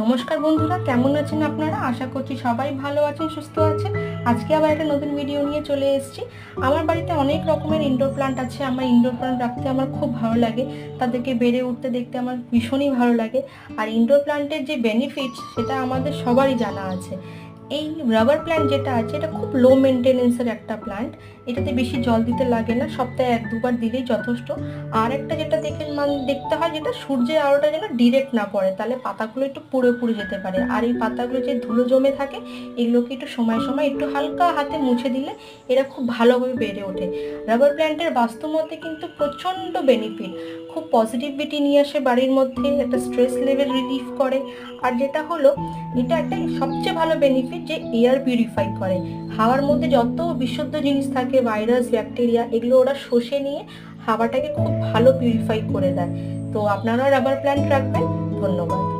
নমস্কার বন্ধুরা, কেমন আছেন আপনারা? আশা করছি সবাই ভালো আছেন, সুস্থ আছেন। আজকে আবার একটা নতুন ভিডিও নিয়ে চলে এসেছি। আমার বাড়িতে অনেক রকমের ইনডোর প্লান্ট আছে। আমার ইনডোর প্লান্ট রাখতে আমার খুব ভালো লাগে, তাদেরকে বেড়ে উঠতে দেখতে আমার ভীষণই ভালো লাগে। আর ইনডোর প্লান্টের যে বেনিফিটস সেটা আমাদের সবারই জানা আছে। এই রাবার প্ল্যান্ট যেটা আছে এটা খুব লো মেনটেনেন্সের একটা প্ল্যান্ট। এটাতে বেশি জল দিতে লাগে না, সপ্তাহে 1-2 বার দিলেই যথেষ্ট। আর একটা যেটা দেখতে হয়, যেটা সূর্যের আলোটা যেন ডিরেক্ট না পড়ে, তাহলে পাতাগুলো একটু পুড়ে পুড়ে যেতে পারে। আর এই পাতাগুলো যে ধুলো জমে থাকে, এগুলোকে একটু সময় সময় একটু হালকা হাতে মুছে দিলে এরা খুব ভালোভাবে বেড়ে ওঠে। রাবার প্ল্যান্টের বাস্তবমতে কিন্তু প্রচণ্ড বেনিফিট, খুব পজিটিভিটি নিয়ে আসে বাড়ির মধ্যে, একটা স্ট্রেস লেভেল রিলিফ করে। আর যেটা হলো, এটা একটা সবচেয়ে ভালো বেনিফিট যে এয়ার পিউরিফাই করে। হাওয়ার মধ্যে যত বিশুদ্ধ জিনিস থাকে, ভাইরাস, ব্যাকটেরিয়া, এগুলো ওরা শুষে নিয়ে হাওয়াটাকে খুব ভালো পিউরিফাই করে দেয়। তো আপনারা রাবার প্ল্যান্ট রাখবেন। ধন্যবাদ।